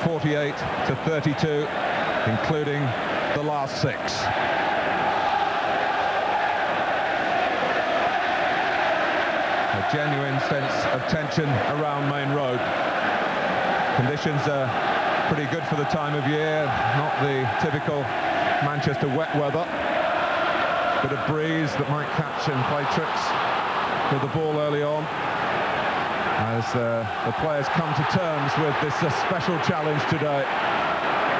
48 to 32, including the last 6. A genuine sense of tension around Main Road. Conditions are pretty good for the time of year, not the typical Manchester wet weather. Bit of breeze that might catch and play tricks with the ball early on, as the players come to terms with this special challenge today.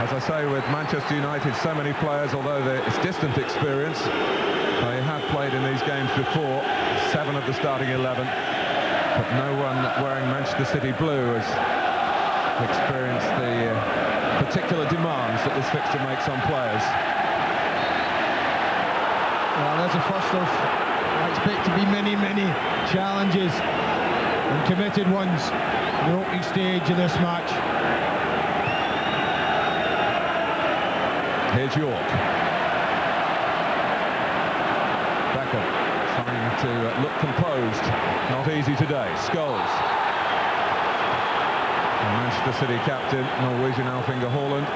As I say, with Manchester United, so many players, although it's distant experience, they have played in these games before, 7 of the starting 11, but no one wearing Manchester City blue has experienced the particular demands that this fixture makes on players. Well, there's a first of, I expect to be many challenges, and committed ones, in the opening stage of this match. Here's York. Beckham trying to look composed. Not easy today. Scholes. And Manchester City captain, Norwegian Alf-Inge Haaland.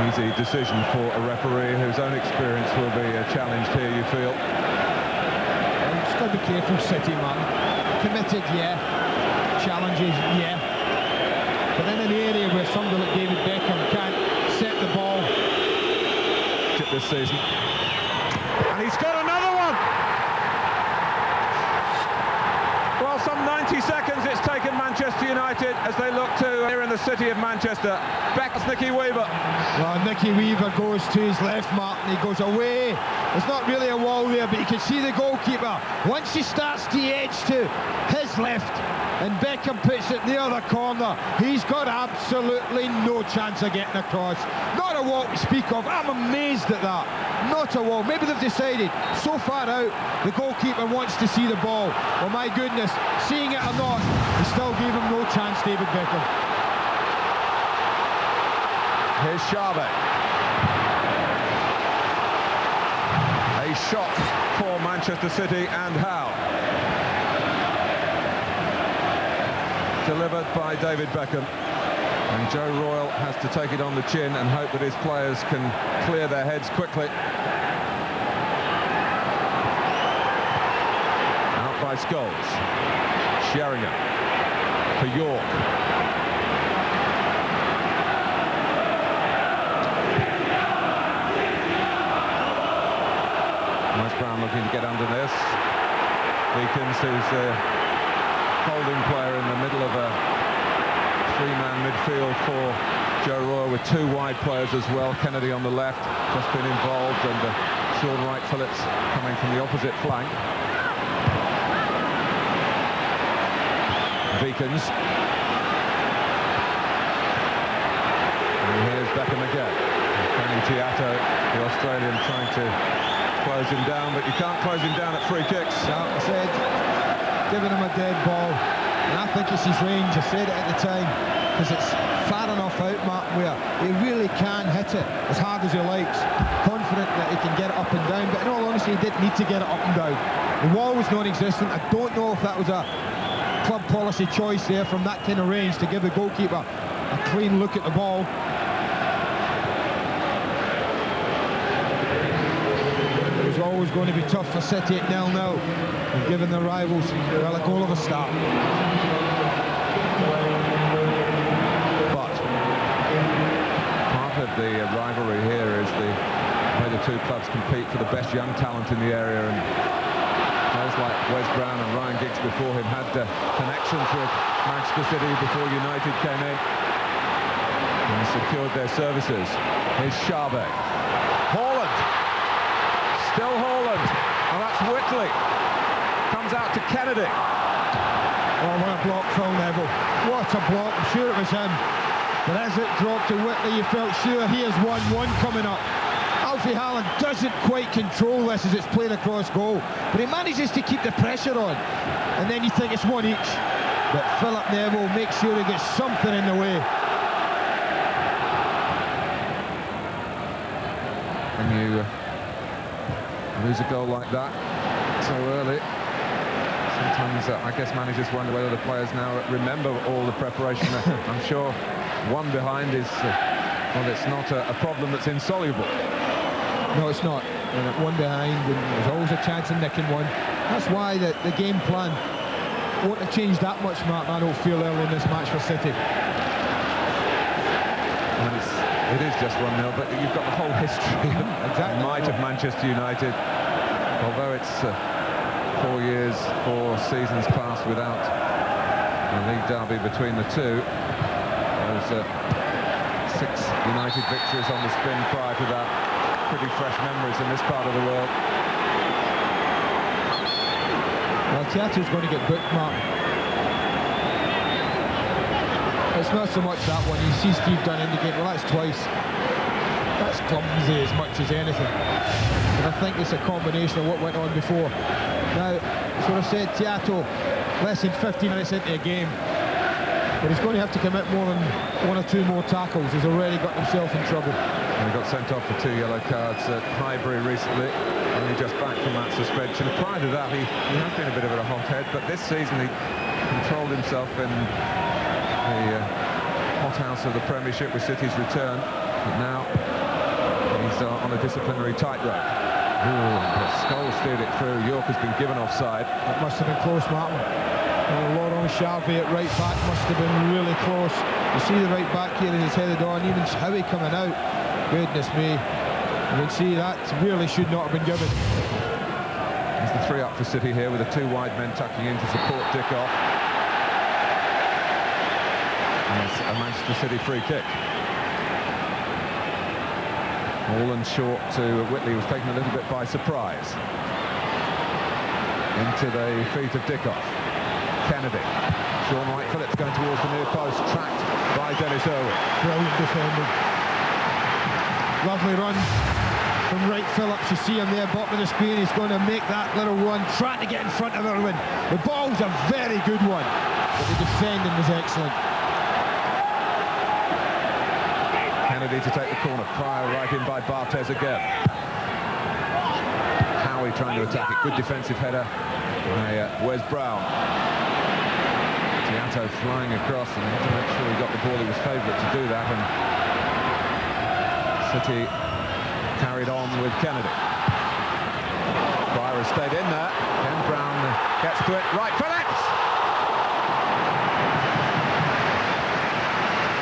Easy decision for a referee whose own experience will be challenged here, you feel? Well, just got to be careful, City, man. Committed, yeah. Challenges, yeah. But in an area where somebody like David Beckham can't set the ball. This season. And he's got another one! Well, some 90 seconds it's taken Manchester United as they look to here in the city of Manchester. Back to Nicky Weaver. Well, Nicky Weaver goes to his left, Martin. He goes away. There's not really a wall there, but you can see the goalkeeper. Once he starts to edge to his left, and Beckham puts it near the corner, he's got absolutely no chance of getting across. Not a wall to speak of. I'm amazed at that. Not a wall. Maybe they've decided so far out the goalkeeper wants to see the ball. Well, my goodness, seeing it or not, he still gave him no chance, David Beckham. Here's Sharbe. A shot for Manchester City, and how? Delivered by David Beckham, and Joe Royle has to take it on the chin and hope that his players can clear their heads quickly. Out by Scholes. Sheringham for York. West Brown looking to get under this. Beacons, who's the holding player in the middle of a 3-man midfield for Joe Royle, with 2 wide players as well. Kennedy on the left, just been involved, and Sean Wright-Phillips coming from the opposite flank. Beacons. And here's Beckham again. Kenny Giatto, the Australian, trying to close him down, but you can't close him down at free kicks. I said, giving him a dead ball, and I think it's his range. I said it at the time, because it's far enough out, Martin, where he really can hit it as hard as he likes, confident that he can get it up and down, but in all honesty he didn't need to get it up and down. The wall was non-existent. I don't know if that was a club policy choice there from that kind of range to give the goalkeeper a clean look at the ball. It was always going to be tough for City at 0-0, and giving their rivals, well, a goal of a start. But part of the rivalry here is the way the two clubs compete for the best young talent in the area, and players like Wes Brown and Ryan Giggs before him had connections with Manchester City before United came in and secured their services. Here's Sharbe. Haaland. Still Haaland. And that's Whitley. Comes out to Kennedy. Oh, what a block, Phil Neville. What a block. I'm sure it was him. But as it dropped to Whitley, you felt sure he has 1-1 coming up. Alfie Haaland doesn't quite control this as it's played across goal, but he manages to keep the pressure on, and then you think it's 1 each. But Philip Neville makes sure he gets something in the way. When you lose a goal like that so early, sometimes Sometimes I guess managers wonder whether the players now remember all the preparation. I'm sure one behind is, well, it's not a problem that's insoluble. No, it's not. And at one behind, and there's always a chance of nicking one. That's why the game plan won't have changed that much, Mark, I don't feel, early in this match for City. And it is just 1-0, but you've got the whole history exactly. might of Manchester United. Although it's 4 years, 4 seasons passed without a league derby between the two. Those 6 United victories on the spin prior to that. Pretty fresh memories in this part of the world. Well, Thiato's going to get booked, Mark. It's not so much that one. You see Steve Dunn indicate, well, that's twice. That's clumsy as much as anything. And I think it's a combination of what went on before. Now, sort of said, Thiato, less than 15 minutes into a game, but he's going to have to commit more than 1 or 2 more tackles. He's already got himself in trouble. And he got sent off for 2 yellow cards at Highbury recently, only just back from that suspension. Prior to that, he has been a bit of a hothead, but this season he controlled himself in the hothouse of the Premiership with City's return. But now he's on a disciplinary tightrope. Scholes steered it through. York has been given offside. That must have been close, Martin. Laurent Charvet at right back must have been really close. You see the right back here as it's headed on, even Howie coming out. Goodness me. You can see that really should not have been given. There's the 3 up for City here with the 2 wide men tucking in to support Dickoff. And it's a Manchester City free kick. All and short to Whitley, was taken a little bit by surprise. Into the feet of Dickoff. Kennedy. Sean Wright-Phillips going towards the near post, tracked by Dennis Irwin. Brilliant defending. Lovely run from Wright-Phillips. You see him there, bottom of the screen. He's going to make that little run, trying to get in front of Irwin. The ball's a very good one, but the defending was excellent. Kennedy to take the corner. Pryor right in by Barthez again. Howie trying to attack it. Good defensive header by Wes Brown. Thiato flying across, and to make sure he got the ball, he was favourite to do that, and City carried on with Kennedy. Pryor has stayed in there. Ken Brown gets to it. Right, Phillips!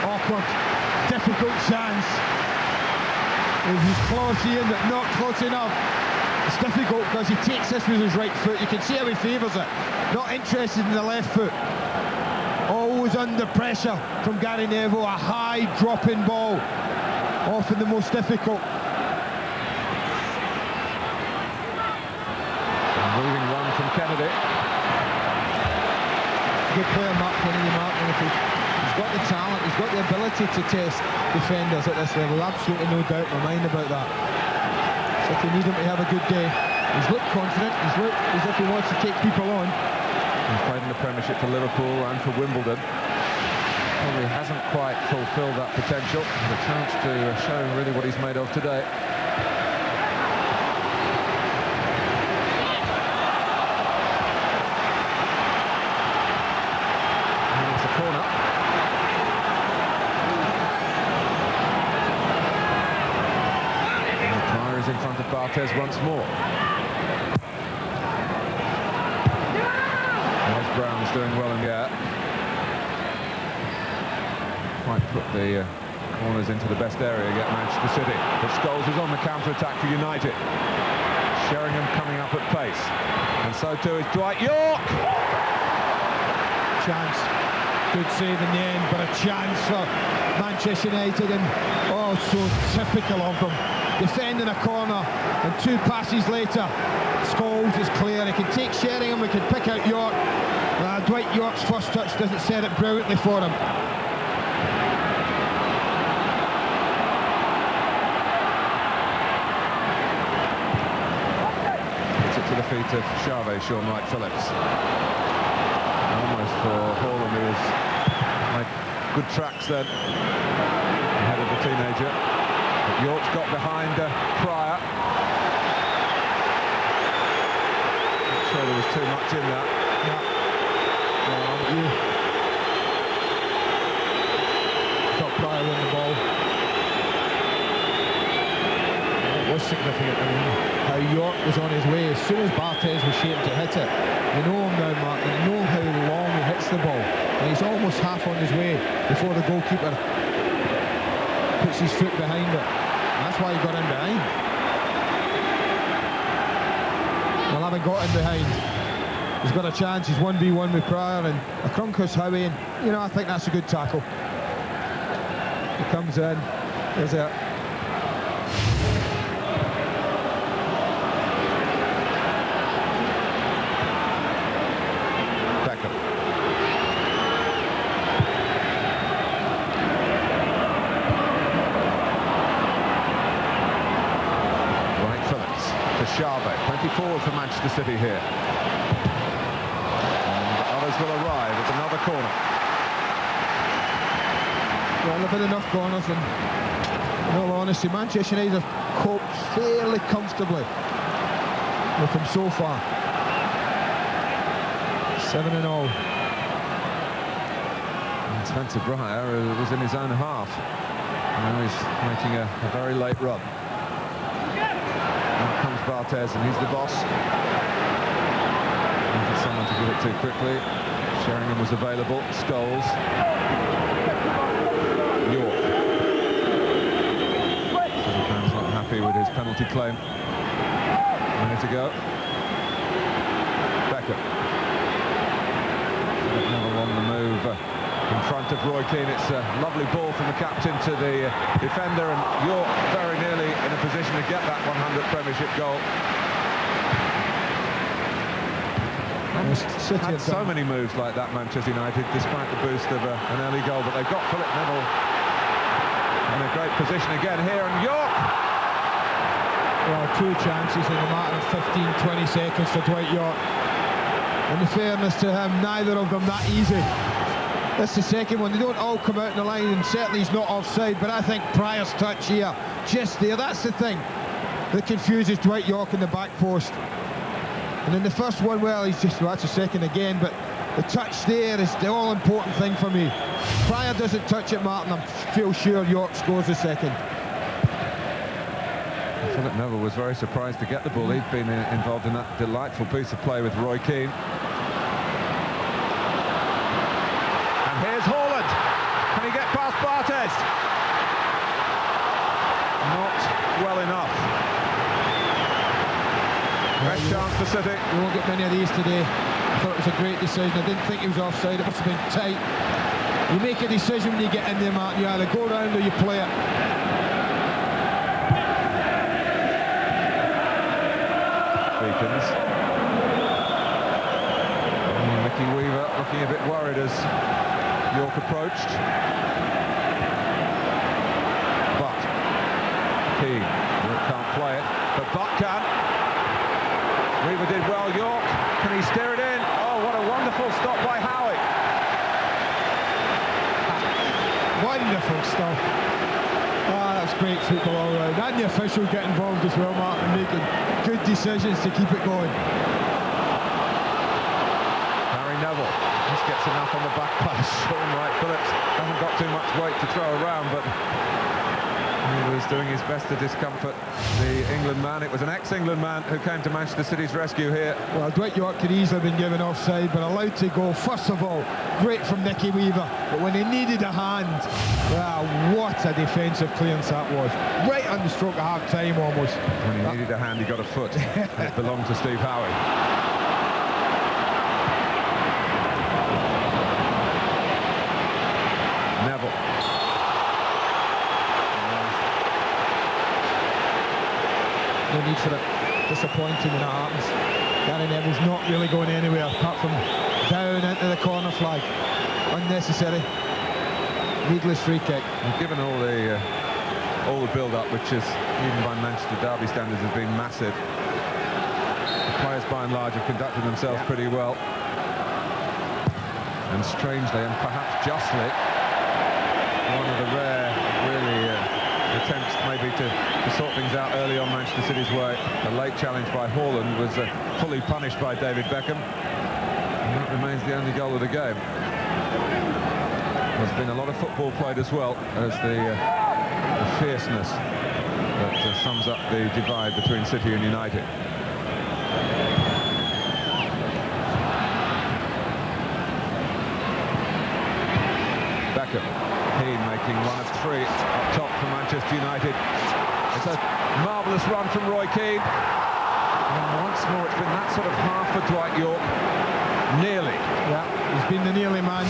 Awkward, difficult chance. He's close in, but not close enough. It's difficult because he takes this with his right foot. You can see how he favours it. Not interested in the left foot. Always under pressure from Gary Neville. A high dropping ball. Often the most difficult. Moving run from Kennedy. Good player, Mark Kennedy, Mark. He's got the talent, he's got the ability to test defenders at this level. Absolutely no doubt in my mind about that. City need him to have a good day. He's looked confident, he's looked as if he wants to take people on. He's played in the Premiership for Liverpool and for Wimbledon. Probably hasn't quite fulfilled that potential. The chance to show really what he's made of today. And it's a corner. And Pryor is in front of Barthez once more. Brown's doing well in the air. Quite put the corners into the best area against Manchester City. But Scholes is on the counter-attack for United. Sheringham coming up at pace. And so too is Dwight York. Chance. Good save in the end, but a chance for Manchester United. And oh, so typical of them. Defending a corner, and 2 passes later, Scholes is clear. He can take Sheringham, we can pick out York. Dwight York's first touch doesn't set it brilliantly for him. Puts it to the feet of Charvet, Sean Wright-Phillips. Almost for Haaland, who has made good tracks then, ahead of the teenager. But York's got behind Pryor. Not sure there was too much in that. Yeah. at you. Got Pryor on the ball. It was significant. I mean, how York was on his way. As soon as Barthez was shaped to hit it, you know him now, Mark. You know how long he hits the ball. And he's almost half on his way before the goalkeeper puts his foot behind it. And that's why he got in behind. Well, having got in behind, he's got a chance. He's 1v1 with Pryor and a Crunkus Howie, and you know, I think that's a good tackle. He comes in. There's a Beckham. Right, Phillips to Sharvey. 24 for Manchester City here. And others will arrive at another corner. Well, there have been enough corners, and in all honesty, Manchester United have coped fairly comfortably with them so far. 7-0. And Spencer Breyer was in his own half. Now he's making a very late run. Now comes Barthez, and he's the boss. Wanted someone to give it too quickly. Sheringham was available. Scholes. York. Liverpool's not happy with his penalty claim a minute ago. Beckham. Neville on the move in front of Roy Keane. It's a lovely ball from the captain to the defender, and York very nearly in a position to get that 100th Premiership goal. Had so many moves like that, Manchester United, despite the boost of an early goal, but they've got Philip Neville in a great position again here, and York! Well, two chances in a matter of 15-20 seconds for Dwight York. And in fairness to him, neither of them that easy. That's the second one. They don't all come out in the line, and certainly he's not offside, but I think Pryor's touch here, just there, that's the thing that confuses Dwight York in the back post. And in the first one, well, he's just, well, that's a second again, but the touch there is the all-important thing for me. Pryor doesn't touch it, Martin, I feel sure York scores the second. Philip Neville was very surprised to get the ball. He'd been involved in that delightful piece of play with Roy Keane. And here's Haaland. Can he get past Barthez? Not well enough. Best chance for City. We won't get many of these today. I thought it was a great decision. I didn't think he was offside. It must have been tight. You make a decision when you get in there, Martin. You either go round or you play it. Beacons. And Mickey Weaver looking a bit worried as York approached. But Keane can't play it, but Butt can. Weaver did well. York, can he steer it in? Oh, what a wonderful stop by Howie. Wonderful stuff. Ah, that's great football all round. And the officials get involved as well, Martin, making good decisions to keep it going. Harry Neville just gets enough on the back pass. Sean Wright Phillips hasn't got too much weight to throw around, but he was doing his best to discomfort the England man. It was an ex-England man who came to Manchester City's rescue here. Well, Dwight York could easily have been given offside, but allowed to go. First of all, great from Nicky Weaver, but when he needed a hand, well, what a defensive clearance that was. Right on the stroke of half-time almost. When he needed a hand, he got a foot. It belonged to Steve Howie. Neville. No need for it. Disappointing when that happens. Gary Neville's not really going anywhere apart from down into the corner flag. Unnecessary. Needless free kick. And given all the build-up, which is even by Manchester Derby standards has been massive, the players by and large have conducted themselves pretty well. And strangely, and perhaps justly, one of the rare, really attempts maybe to sort things out early on Manchester City's way. A late challenge by Haaland was fully punished by David Beckham. And that remains the only goal of the game. There's been a lot of football played as well as the fierceness that sums up the divide between City and United. Beckham, he making one of three up top for Manchester United. It's a marvellous run from Roy Keane. And once more, it's been that sort of half for Dwight Yorke. Nearly. Yeah, he's been the nearly man.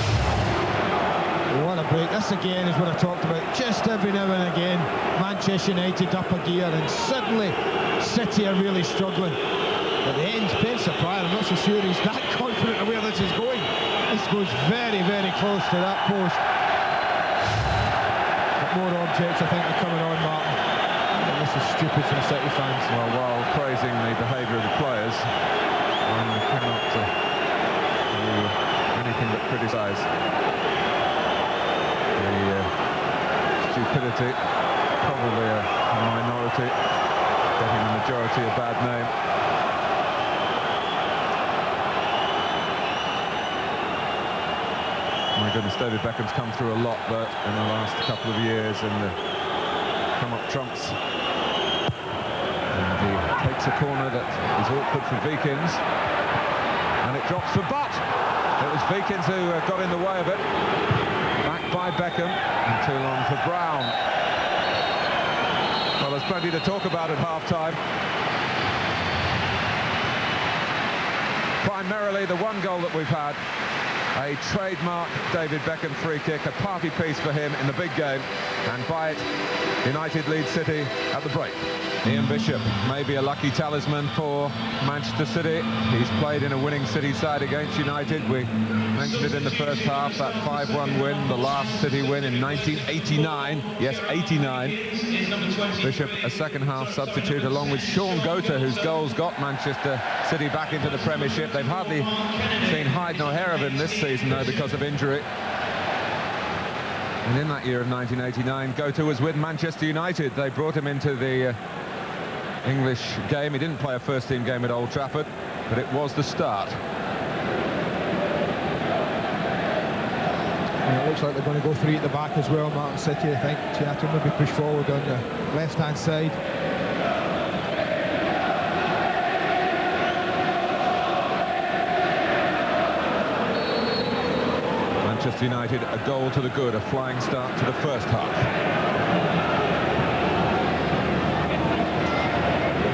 What a break. This again is what I talked about. Just every now and again, Manchester United up a gear, and suddenly City are really struggling. At the end, Spencer Pryor, I'm not so sure he's that confident of where this is going. This goes very, very close to that post. But more objects, I think, are coming on, Martin. And this is stupid from City fans. Well, while praising the behaviour of the players, one cannot do anything but criticise the stupidity. Probably a minority getting the majority a bad name. My goodness, David Beckham's come through a lot, but in the last couple of years in the come-up trumps. And he takes a corner that is awkward for Vikins, and it drops for Butt. It was Vikins who got in the way of it. Back by Beckham, and too long for Brown. Well, there's plenty to talk about at half-time. Primarily the one goal that we've had, a trademark David Beckham free kick, a party piece for him in the big game, and by it, United lead City at the break. Ian Bishop may be a lucky talisman for Manchester City. He's played in a winning City side against United. We mentioned it in the first half, that 5-1 win, the last City win in 1989. Yes, 89. Bishop, a second-half substitute, along with Sean Gota, whose goals got Manchester City back into the Premiership. They've hardly seen hide nor hair of him this season, though, because of injury. And in that year of 1989, Gota was with Manchester United. They brought him into the English game. He didn't play a first-team game at Old Trafford, but it was the start. And it looks like they're going to go three at the back as well, Martin. City, I think. Seattle maybe push forward on the left-hand side. Manchester United, a goal to the good, a flying start to the first half.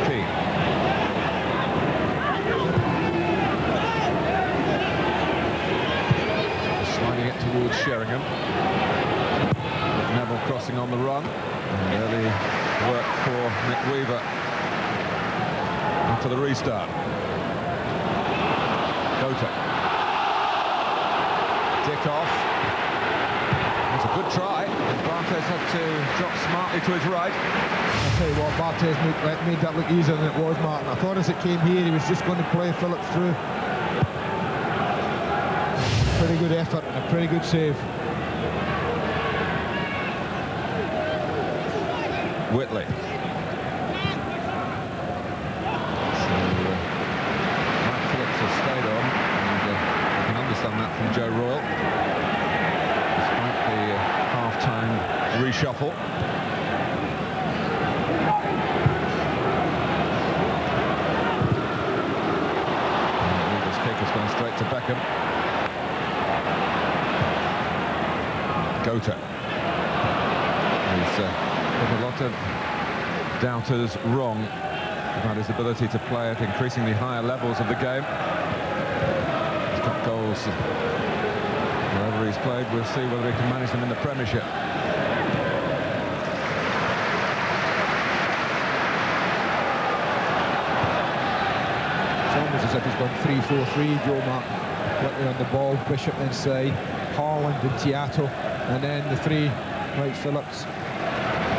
Keane. Sliding it towards Sheringham. Neville crossing on the run. And early work for Nick Weaver after the restart. Gota. Dick off. That's a good try. Barthez had to drop smartly to his right. I'll tell you what, Barthez made that look easier than it was, Martin. I thought as it came here, he was just going to play Phillips through. Pretty good effort and a pretty good save. Whitley. Matt Phillips has stayed on, and you can understand that from Joe Royle, despite the half-time reshuffle. This kick has gone straight to Beckham. Gota. He's put a lot of doubters wrong about his ability to play at increasingly higher levels of the game. He's got goals wherever he's played. We'll see whether he can manage them in the Premiership. It's almost as if he's gone 3-4-3, Joe Martin. Whitley on the ball, Bishop inside, Haaland and Tiato, and then the three, Wright Phillips,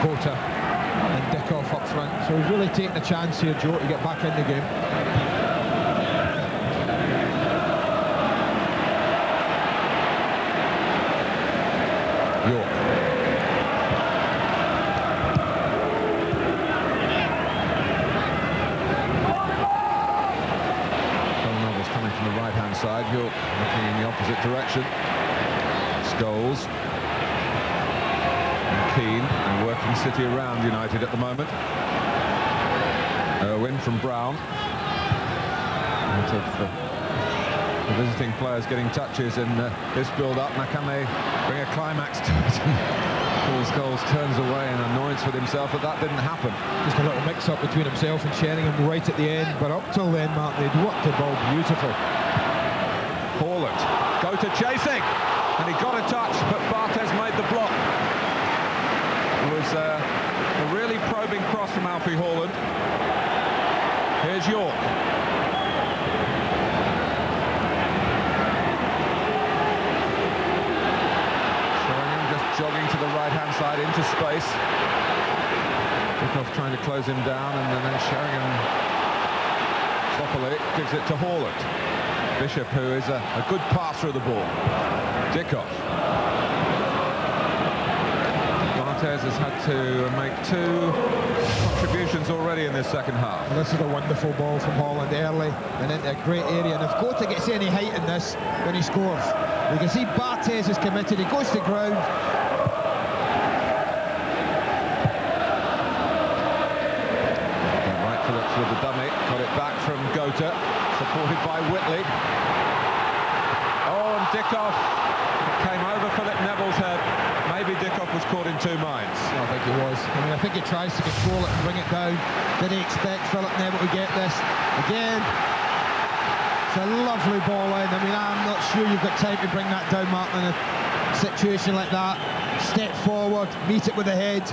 Gota and Dickoff up front. So he's really taking a chance here, Joe, to get back in the game. York. Neville's coming from the right-hand side. York exciting city around United at the moment. Win from Brown. Out of the visiting players getting touches in this build-up. Now can they bring a climax to it? Paul Scholes turns away in annoyance with himself, but that didn't happen. Just a little mix-up between himself and Sheringham right at the end, but up till then, Mark, they'd worked the ball beautiful. Haaland, go to chasing, and he got a touch, but Barthez made the block. It was a really probing cross from Alfie Haaland. Here's York. Sheringham just jogging to the right-hand side into space. Beckham trying to close him down, and then Sheringham properly gives it to Haaland. Bishop, who is a good passer of the ball. Dickoff. Barthez has had to make 2 contributions already in this second half. And this is a wonderful ball from Haaland early and into a great area. And if Gota gets any height in this when he scores, you can see Barthez is committed. He goes to ground. Right, Phillips with the dummy, got it back from Gota, supported by Whitley. Oh, and Dickoff came over Philip Neville's head. Maybe Dickoff was caught in 2 minds. I think he was. I mean, I think he tries to control it and bring it down. Did he expect Philip Neville to get this? Again, it's a lovely ball in. I mean, I'm not sure you've got time to bring that down, Martin, in a situation like that. Step forward, meet it with the head.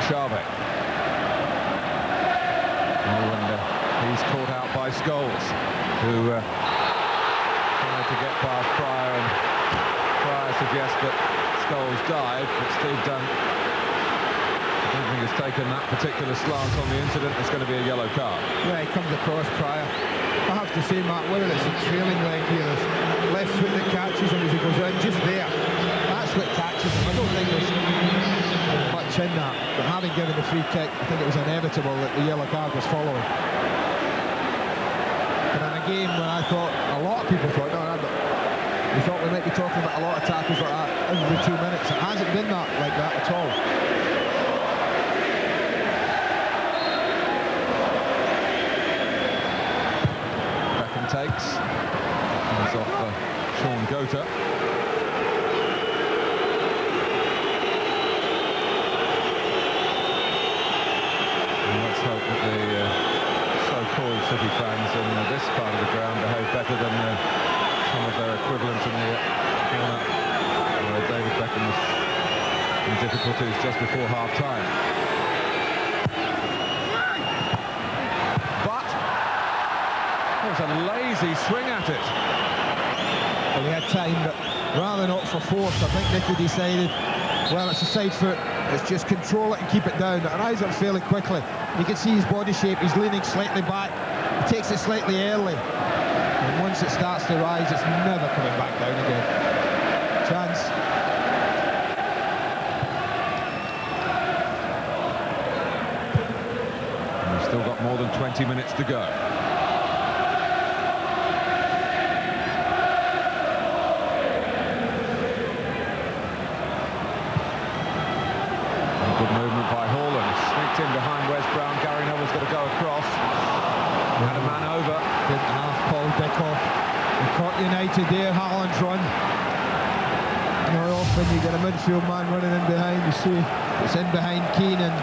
Chave. Oh, and he's caught out by Scholes, who tried to get past Pryor, and Pryor suggests that Scholes died, but Steve Dunn, I don't think, has taken that particular slant on the incident. It's going to be a yellow card. Yeah, he comes across Pryor. I have to say, Mark, whether it's a trailing leg here, his left foot that catches him as he goes in, just there. That's what catches him. I don't think there's much in that, but having given the free kick, I think it was inevitable that the yellow card was following. And in a game when I thought, a lot of people thought, we thought we might be talking about a lot of tackles like that every 2 minutes. It hasn't been that like that at all. Beckham takes. Hands off Sean Gota. Let's hope that the so-called City fans in this part of the ground behave better than some of their equivalents in the corner, where David Beckham was in difficulties just before half-time. But it was a lazy swing at it. Well, he had time, but rather than opt for force, I think Nicky decided, well, it's a side foot, let's just control it and keep it down. It rises up fairly quickly. You can see his body shape, he's leaning slightly back. He takes it slightly early. And once it starts to rise, it's never coming back down again. Chance. And we've still got more than 20 minutes to go. Good movement by Haaland. Sneaked in behind Wes Brown. Gary Neville's got to go across. Had a man over. Didn't have Paul Dickoff. He caught United there, Haaland's run. More often you get a midfield man running in behind. You see it's in behind Keane and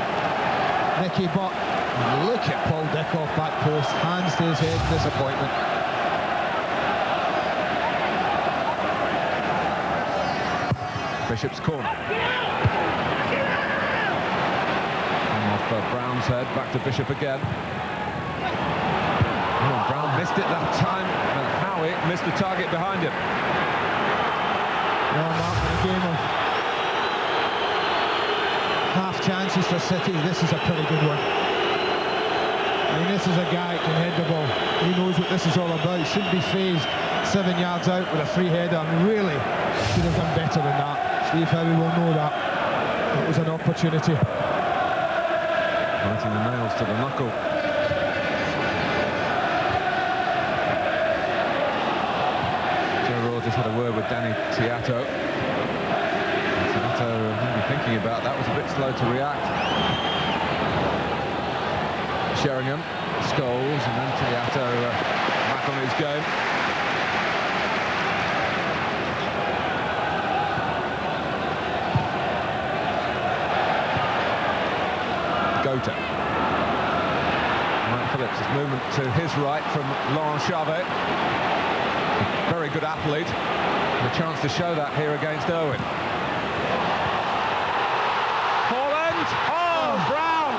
Nicky Butt. And look at Paul Dickoff, back post, hands to his head, disappointment. Bishop's corner. Off Brown's head, back to Bishop again. Oh, Brown missed it that time, and Howie missed the target behind him. Well, Mark, in a game of half chances for City, this is a pretty good one. I mean, this is a guy who can head the ball. He knows what this is all about. He shouldn't be phased 7 yards out with a free header, and really should have done better than that. Steve Howie will know that. It was an opportunity. Biting the nails to the knuckle. just had a word with Danny Tiato. Tiato, thinking about that, was a bit slow to react. Sheringham, Scholes, and then Tiato back on his game. Gota. Mike Phillips' movement to his right from Laurent Charvet. Very good athlete. And a chance to show that here against Irwin. Haaland! Oh, Brown!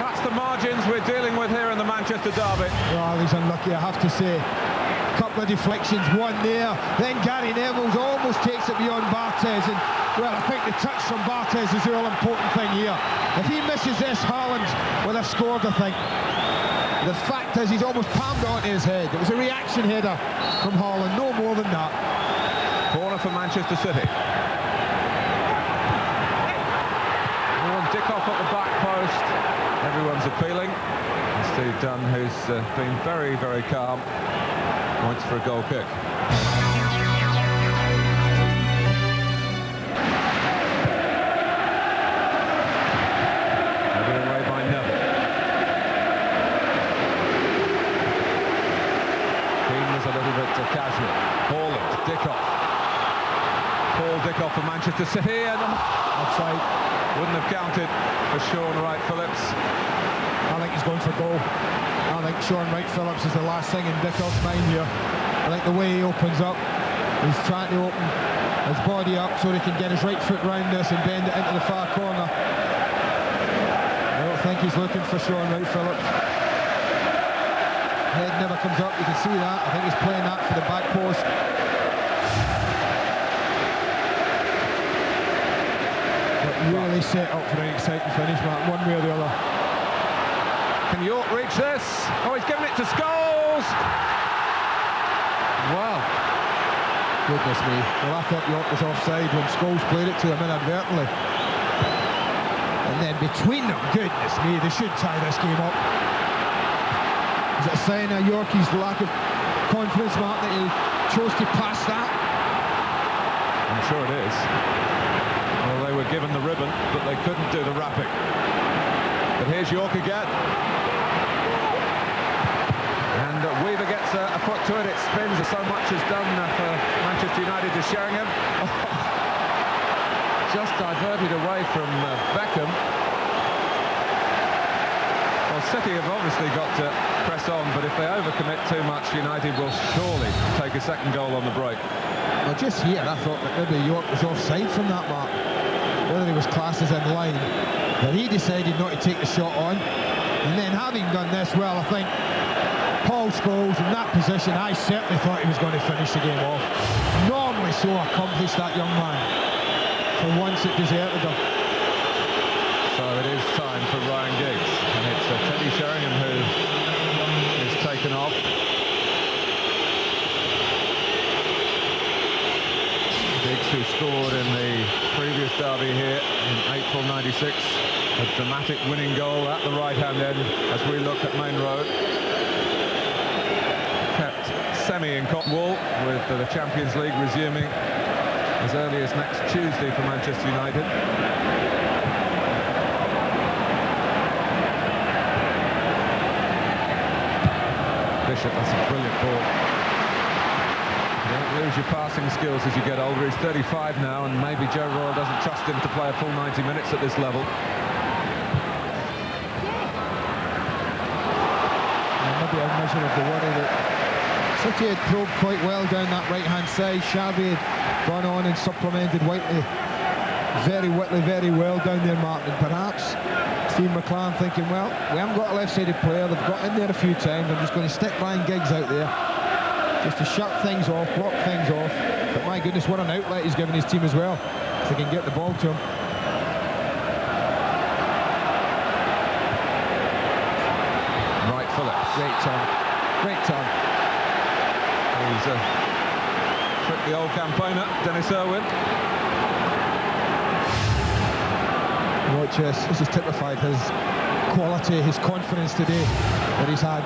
That's the margins we're dealing with here in the Manchester derby. Well, he's unlucky, I have to say. A couple of deflections, one there. Then Gary Neville's almost takes it beyond Barthez. And, well, I think the touch from Barthez is the all-important thing here. If he misses this, Haaland will have scored, I think. The fact is, he's almost palmed it onto his head. It was a reaction header from Haaland, no more than that. Corner for Manchester City. Dickoff at the back post. Everyone's appealing. And Steve Dunn, who's been very, very calm, points for a goal kick. Given away by Neville. Keane was a little bit casual. Haaland, Dickoff. Paul Dickoff for Manchester City, and offside. Wouldn't have counted for Sean Wright-Phillips. I think he's going for goal. I think Sean Wright-Phillips is the last thing in Dickoff's mind here. I think the way he opens up, he's trying to open his body up so he can get his right foot round this and bend it into the far corner. I don't think he's looking for Sean Wright-Phillips. Head never comes up, you can see that. I think he's playing that for the back post. Really set up for an exciting finish, Mark, one way or the other. Can York reach this? Oh, he's given it to Scholes! Wow. Goodness me. Well, I thought York was offside when Scholes played it to him inadvertently. And then between them, goodness me, they should tie this game up. Is it a sign of Yorkie's lack of confidence, Mark, that he chose to pass that? I'm sure it is. Well, they were given the ribbon, but they couldn't do the wrapping. But here's York again. And Weaver gets a foot to it. It spins, as so much has done for Manchester United to Sheringham. Just diverted away from Beckham. Well, City have obviously got to press on, but if they overcommit too much, United will surely take a second goal on the break. Well, just here, I thought that maybe York was offside from that, Mark. Whether he was classed as in line, but he decided not to take the shot on. And then having done this, well, I think Paul Scholes in that position, I certainly thought he was going to finish the game off. Normally so accomplished, that young man. For once it deserted him. So it is time for Ryan Giggs, and it's Teddy Sheringham who is taken off. Giggs, who scored in the previous derby here in April '96, a dramatic winning goal at the right-hand end as we look at Main Road. Kept semi in Cottonwall, with the Champions League resuming as early as next Tuesday for Manchester United. Bishop, that's a brilliant ball. You don't lose your passing skills as you get older. He's 35 now, and maybe Joe Royle doesn't trust him to play a full 90 minutes at this level. Maybe a measure of the worry that City had probed quite well down that right-hand side. Xavi had gone on and supplemented Whiteley very well down there, Martin. And perhaps Steve McClaren thinking, well, we haven't got a left-sided player. They've got in there a few times. I'm just going to stick Ryan Giggs out there just to shut things off, block things off. But my goodness, what an outlet he's given his team as well, if they can get the ball to him. Wright-Phillips. Great turn. Great turn. He's tricked the old campaigner, Dennis Irwin. Watch this. This has typified his quality, his confidence today that he's had.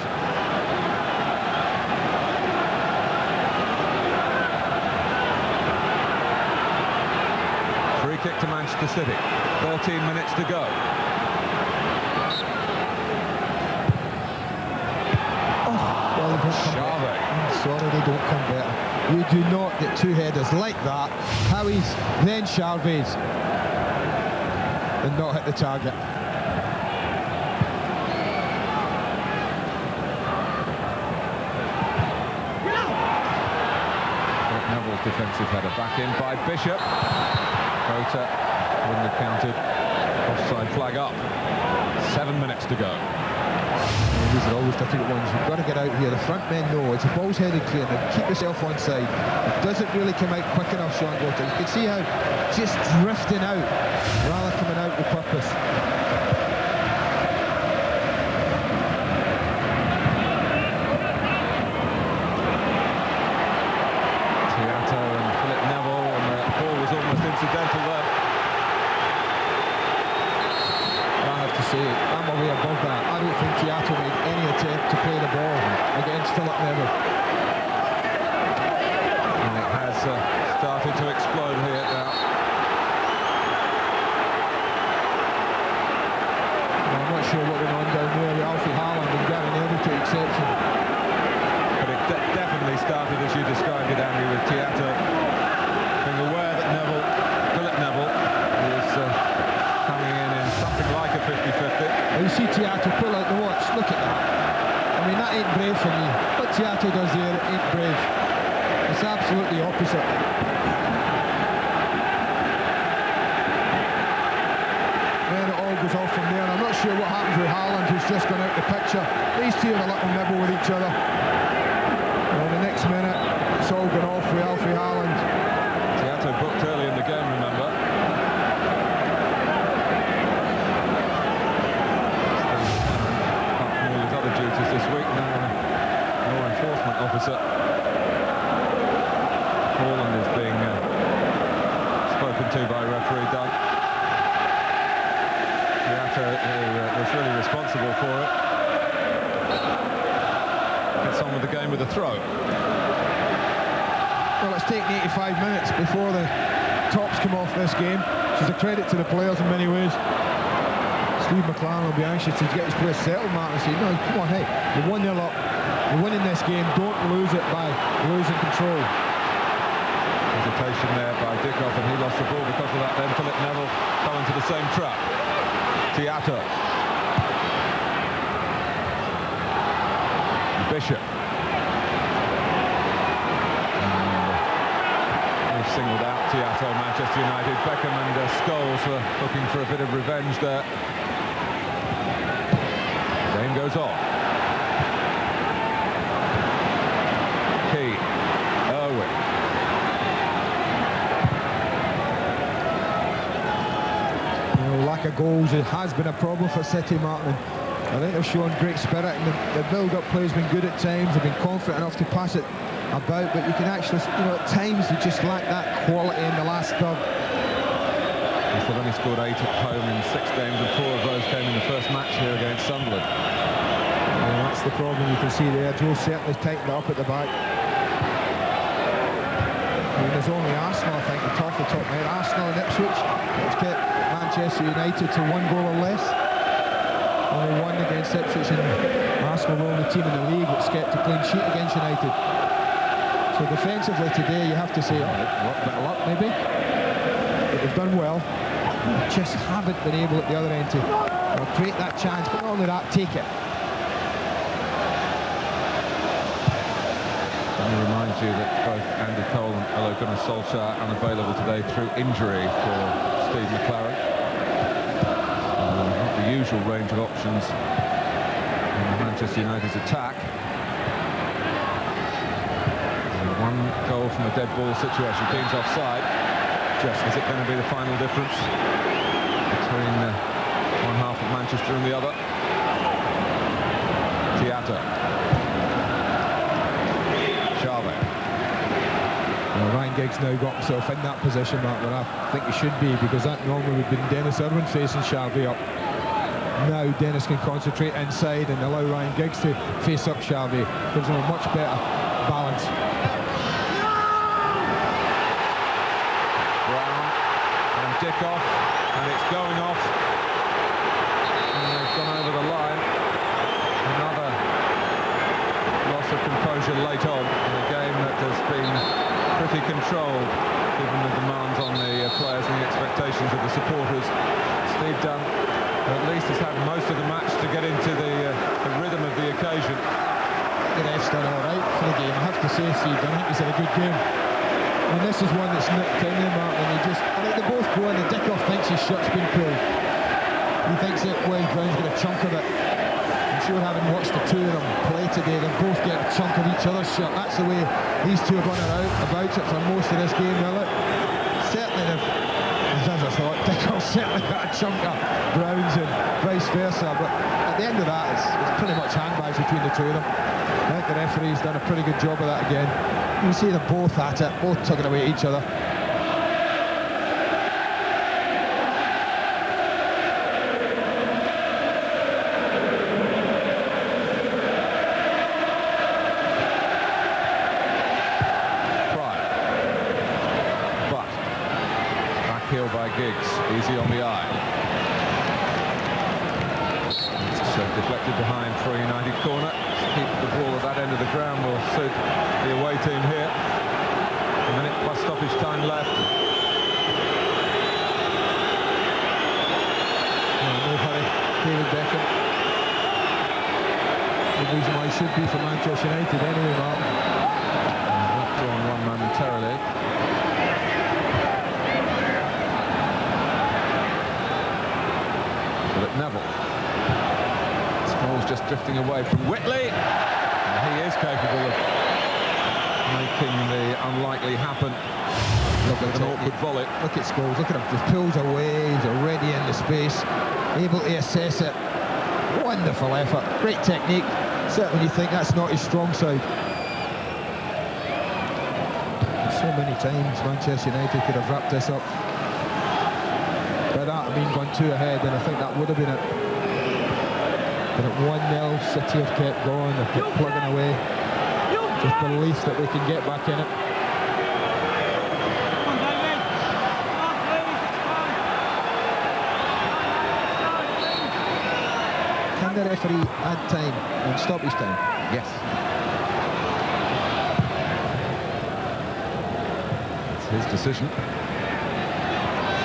back to Manchester City. 13 minutes to go. Charvet. I'm sorry, they don't come better. You do not get two headers like that. Howie's, then Charvet's, and not hit the target. Neville's defensive header back in by Bishop. Rota wouldn't have counted. Offside flag up. 7 minutes to go. These are always difficult ones. You've got to get out here. The front men know it's a ball's headed clear. Now keep yourself on side. It doesn't really come out quick enough, Sean Gota. You can see how just drifting out rather coming out with purpose. Tiato and Philip Neville, and the ball was almost incidental there. I have to say, I'm away above that. I don't think Tiato made any attempt to play the ball against Philip Neville. And it has started to explode here now. I'm not sure what went on down there with Alfie Haaland and Gary Neville to exception. But it definitely started, as you described it, Andy, with Tiato being aware that Philip Neville is coming in something like a 50-50. You see Tiato pull out the watch. Look at that. I mean, that ain't brave for me. What Tiato does there, it ain't brave. It's absolutely opposite. Then it all goes off from there, and I'm not sure what happens with Haaland, who's just gone out the picture. These two have a little nibble with each other. And the next minute, it's all gone off with Alfie Haaland. Tiato booked early in the game, remember. Apart from all his other duties this week, now law enforcement officer. Haaland is being spoken to by referee Dunn. Tiato, who was really responsible for it, gets on with the game with a throw. Well, it's taken 85 minutes before the tops come off this game, which is a credit to the players in many ways. Steve McLaren will be anxious to get his players settled, Martin, and say, no, come on, hey, you're 1-0 up, you're winning this game, don't lose it by losing control. Hesitation there by Dickoff, and he lost the ball because of that. Then Philip Neville fell into the same trap. Tiato. Bishop. They've singled out Tiato, Manchester United. Beckham and Scholes were looking for a bit of revenge there. Game goes on. Key. Irwin. Lack of goals, it has been a problem for City, Martin. I think they've shown great spirit, and the build-up play has been good at times. They've been confident enough to pass it about, but you can actually, at times they just lack that quality in the last third. They've only scored 8 at home in 6 games, and 4 of those came in the first match here against Sunderland. Well, that's the problem you can see there. Joe certainly tightened up at the back. I mean, there's only Arsenal, I think, off the top there. Arsenal and Ipswich, which kept Manchester United to 1 goal or less. Only one against Ipswich, and Arsenal were the only team in the league that's kept a clean sheet against United. So defensively today, you have to say, a bit of luck maybe, but they've done well. Just haven't been able at the other end to create that chance, but not only that, take it. Let me remind you that both Andy Cole and Ole Gunnar Solskjaer are unavailable today through injury for Steve McLaren. Not the usual range of options in Manchester United's attack. And 1 goal from a dead ball situation. Keane's offside. Just is it going to be the final difference between one half of Manchester and the other? Tiato. Charvet. Well, Ryan Giggs now got himself in that position, Mark, where I think he should be, because that normally would have been Dennis Irwin facing Charvet up. Now Dennis can concentrate inside and allow Ryan Giggs to face up Charvet. Gives him a much better balance. off, and it's going off. And they've gone over the line. Another loss of composure late on in a game that has been pretty controlled, given the demands on the players and the expectations of the supporters. Steve Dunn at least has had most of the match to get into the rhythm of the occasion. The ref's done all right for the game. I have to say, Steve Dunn, I think he's had a good game. And this is one that's nicked in there, Martin. I think they both go in. The Dickoff thinks his shot's been pulled. He thinks that Wayne Brown's got a chunk of it. I'm sure, having watched the two of them play today, they both get a chunk of each other's shot. That's the way these two have gone about it for most of this game. Now, look, certainly as I thought, Dickoff's certainly got a chunk of Brown's and vice versa. But at the end of that, it's pretty much handbags between the two of them. I think the referee's done a pretty good job of that again. You can see them both at it, both tugging away at each other. Heel by Giggs, easy on the eye. It's deflected behind for a United corner. Keep the ball at that end of the ground will suit the away team here. A minute plus stoppage time left. No hurry, David Beckham. The reason why he should be for Manchester United anyway, Martin. Withdrawn one momentarily. Neville. Small's just drifting away from Whitley. And he is capable of making the unlikely happen. Look at an awkward volley. Look at Scholes, look at him, just pulls away, he's already in the space, able to assess it. Wonderful effort, great technique. Certainly you think that's not his strong side. So many times Manchester United could have wrapped this up. By that I mean gone 2 ahead, and I think that would have been it. But at 1-0, City have kept going, they've kept plugging away. Just belief that they can get back in it. Can the referee add time and stoppage time? Yes. It's his decision.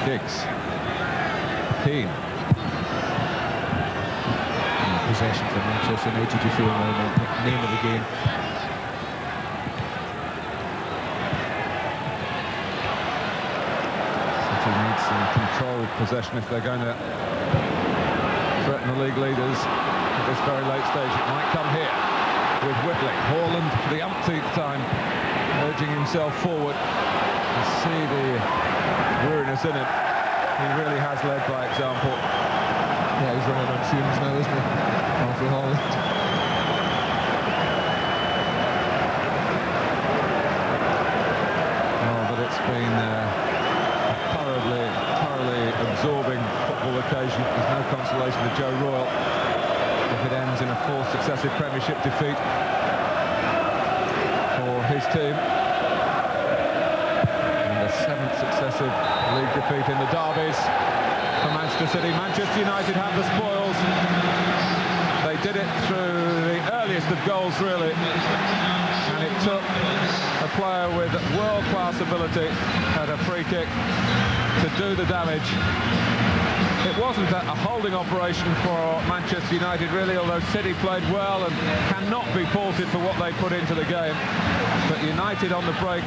Giggs. Keane. Possession for Manchester United, you feel now, the name of the game. City needs some controlled possession if they're going to threaten the league leaders at this very late stage. It might come here with Whitley. Haaland for the umpteenth time urging himself forward. You see the weariness in him. He really has led by example. Yeah, he's running on fumes now, isn't he? Alfie Haaland. Oh, but it's been a thoroughly absorbing football occasion. There's no consolation for Joe Royle if it ends in a 4th successive Premiership defeat for his team. And a 7th successive league defeat in the derbies for Manchester City. Manchester United have the spoils. They did it through the earliest of goals, really. And it took a player with world-class ability at a free kick to do the damage. It wasn't a holding operation for Manchester United, really, although City played well and cannot be faulted for what they put into the game. But United on the break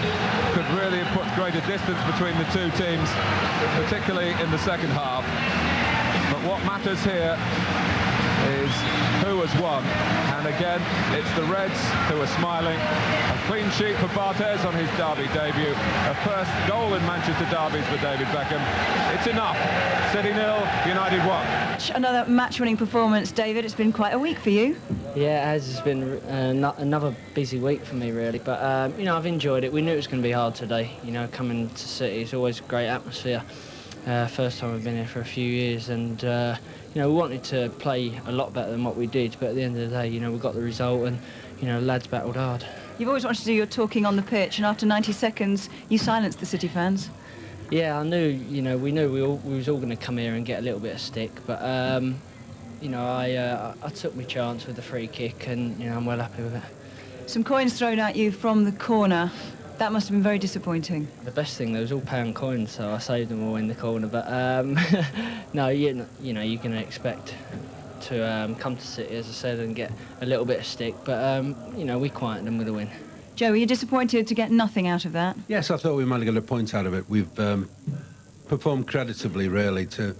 could really have put greater distance between the two teams, particularly in the second half. But what matters here is who has won, and again it's the Reds who are smiling. A clean sheet for Barthez on his derby debut, a first goal in Manchester derbies for David Beckham. It's enough. City 0, United 1. Another match-winning performance, David. It's been quite a week for you. Yeah, it has. It's been another busy week for me, really. But you know, I've enjoyed it. We knew it was going to be hard today. You know, coming to City, it's always a great atmosphere. First time we've been here for a few years, and you know, we wanted to play a lot better than what we did, but at the end of the day, you know, we got the result, and you know, lads battled hard. You've always wanted to do your talking on the pitch, and after 90 seconds, you silenced the City fans. Yeah, I knew, we knew we was all going to come here and get a little bit of stick, but, I took my chance with the free kick and, I'm well happy with it. Some coins thrown at you from the corner. That must have been very disappointing. The best thing, there was all pound coins, so I saved them all in the corner, but, no, you're going to expect to come to City, as I said, and get a little bit of stick, but, we quieted them with a win. Joe, were you disappointed to get nothing out of that? Yes, I thought we might have got a point out of it. We've performed creditably, really, to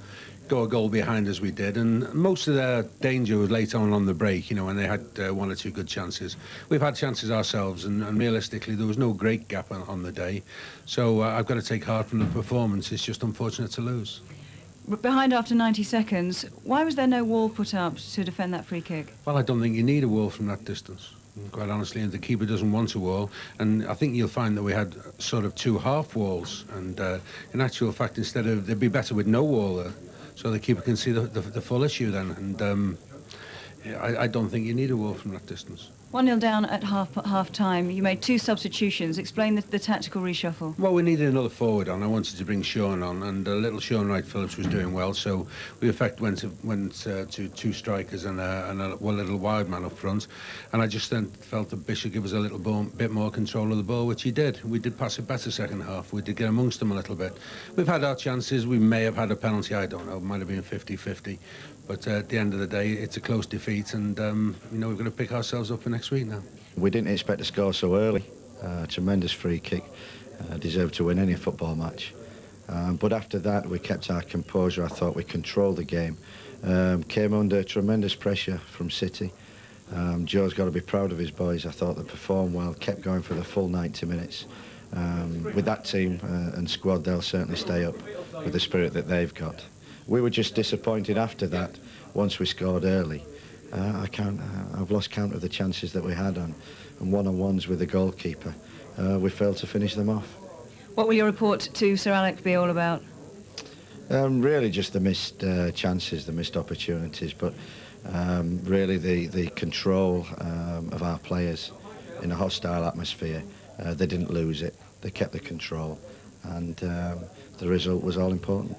go a goal behind as we did, and most of their danger was late on the break, when they had one or two good chances. We've had chances ourselves, and realistically, there was no great gap on the day. So I've got to take heart from the performance. It's just unfortunate to lose. Behind after 90 seconds, why was there no wall put up to defend that free kick? Well, I don't think you need a wall from that distance. Quite honestly, and the keeper doesn't want a wall, and I think you'll find that we had sort of two half walls, and in actual fact, they'd be better with no wall there, so the keeper can see the full issue then, and I don't think you need a wall from that distance. 1-0 down at half time. You made 2 substitutions. Explain the tactical reshuffle. Well, we needed another forward on. I wanted to bring Sean on, and little Sean Wright-Phillips was doing well, so we in fact went to 2 strikers and a little wide man up front, and I just then felt that Bishop give us a little bit more control of the ball, which he did. We did pass it better second half. We did get amongst them a little bit. We've had our chances. We may have had a penalty. I don't know. It might have been 50-50. But at the end of the day, it's a close defeat, and we've got to pick ourselves up for next week now. We didn't expect to score so early. Tremendous free kick, deserved to win any football match. But after that, we kept our composure. I thought we controlled the game. Came under tremendous pressure from City. Joe's got to be proud of his boys. I thought they performed well, kept going for the full 90 minutes. With that team and squad, they'll certainly stay up with the spirit that they've got. We were just disappointed after that, once we scored early. I've lost count of the chances that we had and one-on-ones with the goalkeeper. We failed to finish them off. What will your report to Sir Alex be all about? Really just the missed chances, the missed opportunities, but really the control of our players in a hostile atmosphere. They didn't lose it, they kept the control, and the result was all important.